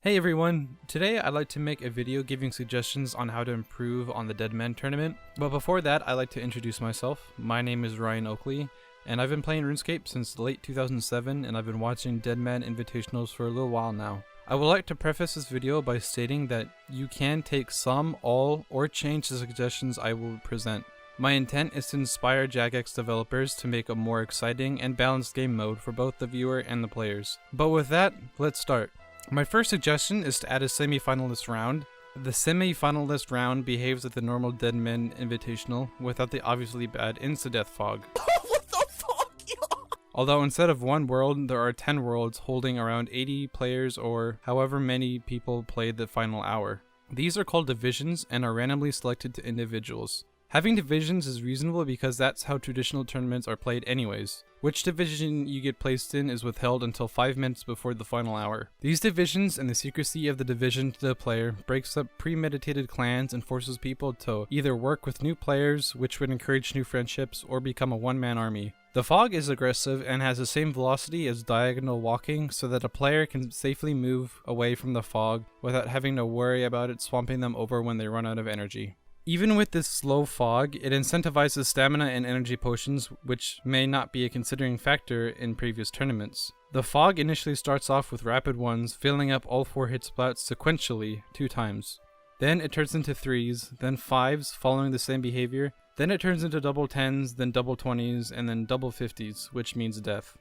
Hey everyone, today I'd like to make a video giving suggestions on how to improve on the Deadman tournament, but before that I'd like to introduce myself. My name is Ryan Oakley, and I've been playing RuneScape since late 2007 and I've been watching Deadman Invitationals for a little while now. I would like to preface this video by stating that you can take some, all, or change the suggestions I will present. My intent is to inspire Jagex developers to make a more exciting and balanced game mode for both the viewer and the players. But with that, let's start. My first suggestion is to add a semi-finalist round. The semi-finalist round behaves like the normal Deadman Invitational without the obviously bad insta-death fog. What the fuck? Although instead of one world, there are 10 worlds holding around 80 players or however many people played the final hour. These are called divisions and are randomly selected to individuals. Having divisions is reasonable because that's how traditional tournaments are played anyways. Which division you get placed in is withheld until 5 minutes before the final hour. These divisions and the secrecy of the division to the player breaks up premeditated clans and forces people to either work with new players, which would encourage new friendships, or become a one-man army. The fog is aggressive and has the same velocity as diagonal walking so that a player can safely move away from the fog without having to worry about it swamping them over when they run out of energy. Even with this slow fog, it incentivizes stamina and energy potions, which may not be a considering factor in previous tournaments. The fog initially starts off with rapid ones, filling up all 4 hit splats sequentially 2 times. Then it turns into 3s, then 5s following the same behavior, then it turns into double 10s, then double 20s, and then double 50s, which means death.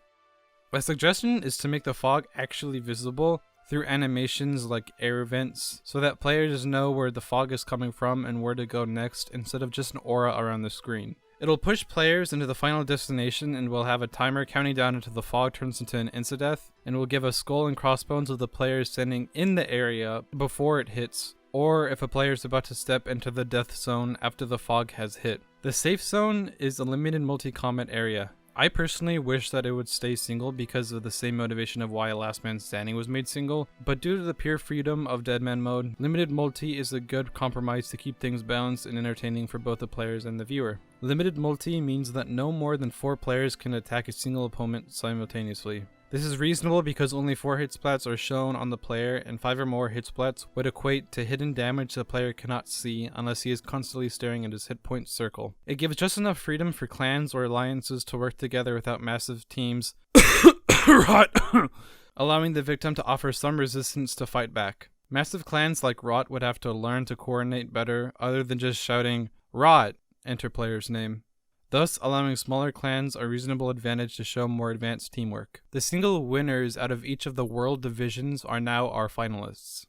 My suggestion is to make the fog actually visible through animations like air vents, so that players know where the fog is coming from and where to go next instead of just an aura around the screen. It'll push players into the final destination and will have a timer counting down until the fog turns into an insta-death, and will give a skull and crossbones of the player standing in the area before it hits, or if a player is about to step into the death zone after the fog has hit. The safe zone is a limited multi-combat area. I personally wish that it would stay single because of the same motivation of why Last Man Standing was made single, but due to the pure freedom of Deadman mode, limited multi is a good compromise to keep things balanced and entertaining for both the players and the viewer. Limited multi means that no more than 4 players can attack a single opponent simultaneously. This is reasonable because only 4 hit splats are shown on the player, and 5 or more hit splats would equate to hidden damage the player cannot see unless he is constantly staring at his hit point circle. It gives just enough freedom for clans or alliances to work together without massive teams allowing the victim to offer some resistance to fight back. Massive clans like Rot would have to learn to coordinate better other than just shouting, "Rot!" enter player's name, thus allowing smaller clans a reasonable advantage to show more advanced teamwork. The single winners out of each of the world divisions are now our finalists.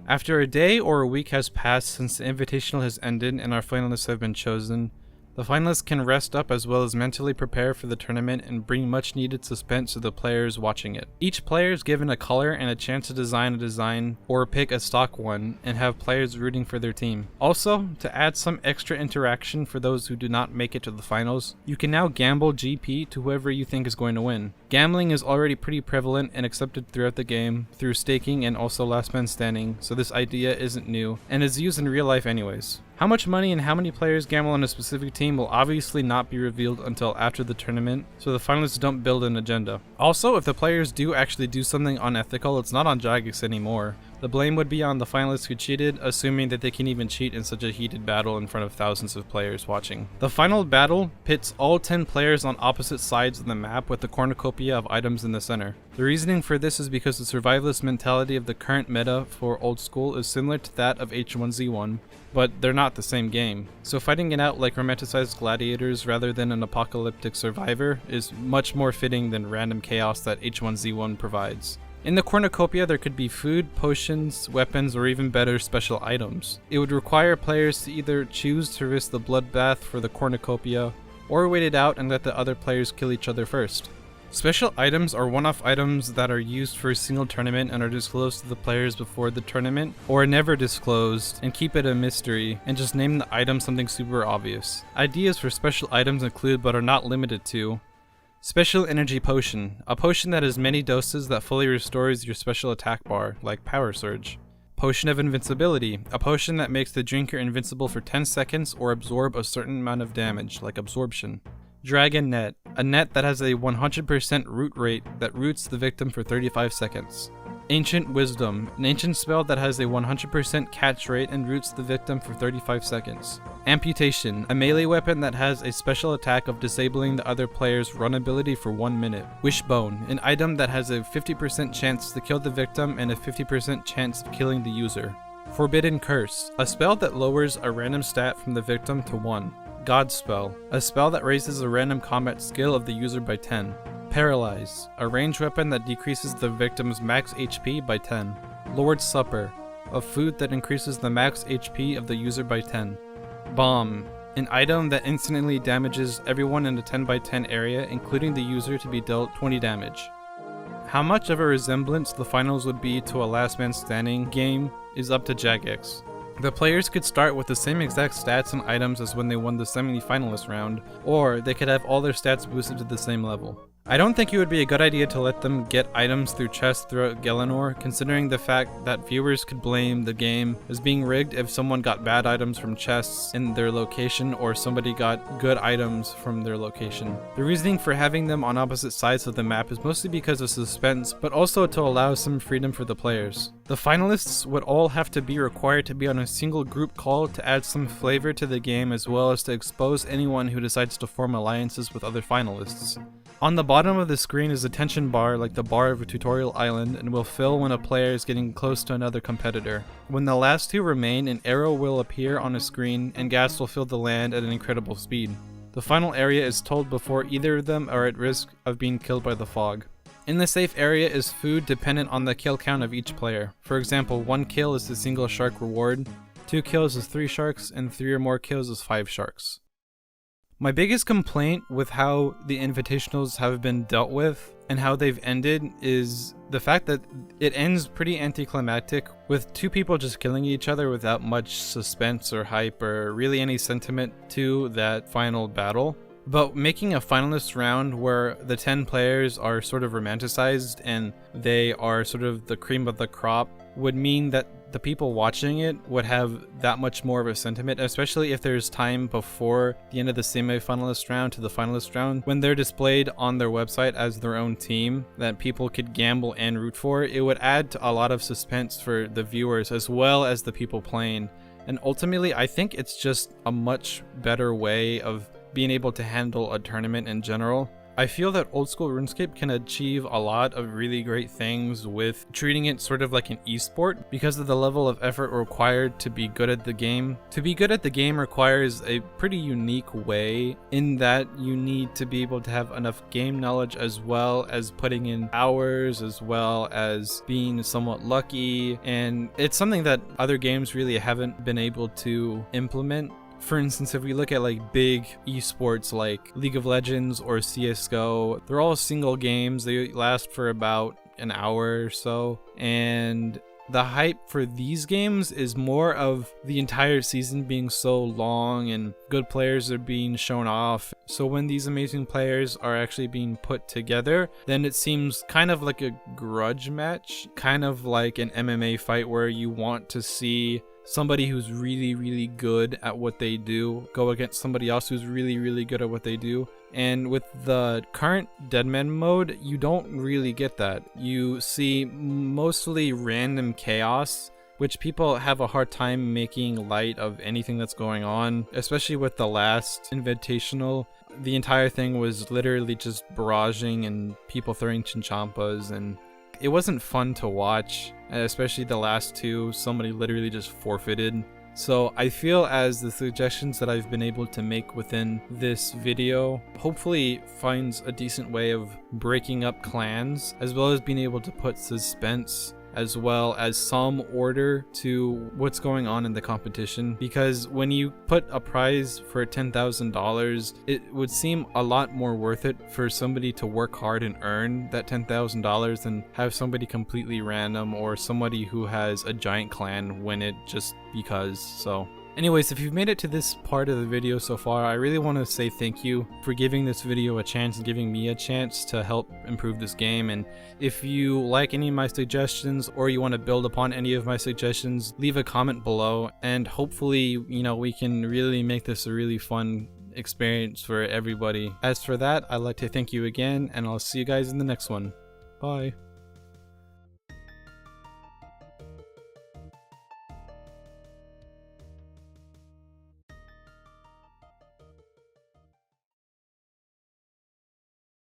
After a day or a week has passed since the invitational has ended and our finalists have been chosen, the finalists can rest up as well as mentally prepare for the tournament and bring much needed suspense to the players watching it. Each player is given a color and a chance to design a design or pick a stock one and have players rooting for their team. Also, to add some extra interaction for those who do not make it to the finals, you can now gamble GP to whoever you think is going to win. Gambling is already pretty prevalent and accepted throughout the game through staking and also Last Man Standing, so this idea isn't new and is used in real life anyways. How much money and how many players gamble on a specific team will obviously not be revealed until after the tournament, so the finalists don't build an agenda. Also, if the players do actually do something unethical, it's not on Jagex anymore. The blame would be on the finalists who cheated, assuming that they can even cheat in such a heated battle in front of thousands of players watching. The final battle pits all 10 players on opposite sides of the map with the cornucopia of items in the center. The reasoning for this is because the survivalist mentality of the current meta for old school is similar to that of H1Z1, but they're not the same game. So fighting it out like romanticized gladiators rather than an apocalyptic survivor is much more fitting than random chaos that H1Z1 provides. In the cornucopia, there could be food, potions, weapons, or even better, special items. It would require players to either choose to risk the bloodbath for the cornucopia, or wait it out and let the other players kill each other first. Special items are one-off items that are used for a single tournament and are disclosed to the players before the tournament, or are never disclosed and keep it a mystery and just name the item something super obvious. Ideas for special items include, but are not limited to, Special Energy Potion, a potion that has many doses that fully restores your special attack bar, like Power Surge. Potion of Invincibility, a potion that makes the drinker invincible for 10 seconds or absorb a certain amount of damage, like absorption. Dragon Net, a net that has a 100% root rate that roots the victim for 35 seconds. Ancient Wisdom, an ancient spell that has a 100% catch rate and roots the victim for 35 seconds. Amputation, a melee weapon that has a special attack of disabling the other player's run ability for 1 minute. Wishbone, an item that has a 50% chance to kill the victim and a 50% chance of killing the user. Forbidden Curse, a spell that lowers a random stat from the victim to 1. God Spell, a spell that raises a random combat skill of the user by 10. Paralyze, a ranged weapon that decreases the victim's max HP by 10. Lord's Supper, a food that increases the max HP of the user by 10. Bomb, an item that instantly damages everyone in a 10 by 10 area, including the user, to be dealt 20 damage. How much of a resemblance the finals would be to a Last Man Standing game is up to Jagex. The players could start with the same exact stats and items as when they won the semi-finalist round, or they could have all their stats boosted to the same level. I don't think it would be a good idea to let them get items through chests throughout Gelenor, considering the fact that viewers could blame the game as being rigged if someone got bad items from chests in their location or somebody got good items from their location. The reasoning for having them on opposite sides of the map is mostly because of suspense, but also to allow some freedom for the players. The finalists would all have to be required to be on a single group call to add some flavor to the game, as well as to expose anyone who decides to form alliances with other finalists. On the bottom of the screen is a tension bar like the bar of a tutorial island and will fill when a player is getting close to another competitor. When the last two remain, an arrow will appear on a screen and gas will fill the land at an incredible speed. The final area is told before either of them are at risk of being killed by the fog. In the safe area is food dependent on the kill count of each player. For example, 1 kill is the single shark reward, 2 kills is 3 sharks, and 3 or more kills is 5 sharks. My biggest complaint with how the invitationals have been dealt with and how they've ended is the fact that it ends pretty anticlimactic, with 2 people just killing each other without much suspense or hype or really any sentiment to that final battle. But making a finalist round where the 10 players are sort of romanticized and they are sort of the cream of the crop would mean that the people watching it would have that much more of a sentiment, especially if there's time before the end of the semi-finalist round to the finalist round. When they're displayed on their website as their own team that people could gamble and root for, it would add to a lot of suspense for the viewers as well as the people playing. And ultimately, I think it's just a much better way of being able to handle a tournament in general. I feel that old school RuneScape can achieve a lot of really great things with treating it sort of like an esport because of the level of effort required to be good at the game. To be good at the game requires a pretty unique way in that you need to be able to have enough game knowledge as well as putting in hours, as well as being somewhat lucky, and it's something that other games really haven't been able to implement. For instance, if we look at like big esports like League of Legends or CSGO, they're all single games. They last for about an hour or so. And the hype for these games is more of the entire season being so long and good players are being shown off. So when these amazing players are actually being put together, then it seems kind of like a grudge match, kind of like an MMA fight where you want to see somebody who's really, really good at what they do go against somebody else who's really, really good at what they do. And with the current Deadman mode, you don't really get that. You see mostly random chaos, which people have a hard time making light of anything that's going on, especially with the last Invitational. The entire thing was literally just barraging and people throwing chinchampas, and it wasn't fun to watch, especially the last two. Somebody literally just forfeited. So I feel as the suggestions that I've been able to make within this video hopefully finds a decent way of breaking up clans, as well as being able to put suspense as well as some order to what's going on in the competition. Because when you put a prize for $10,000, it would seem a lot more worth it for somebody to work hard and earn that $10,000 than have somebody completely random or somebody who has a giant clan win it just because. So Anyways, if you've made it to this part of the video so far, I really want to say thank you for giving this video a chance and giving me a chance to help improve this game. And if you like any of my suggestions or you want to build upon any of my suggestions, leave a comment below, and hopefully, we can really make this a really fun experience for everybody. As for that, I'd like to thank you again, and I'll see you guys in the next one. Bye.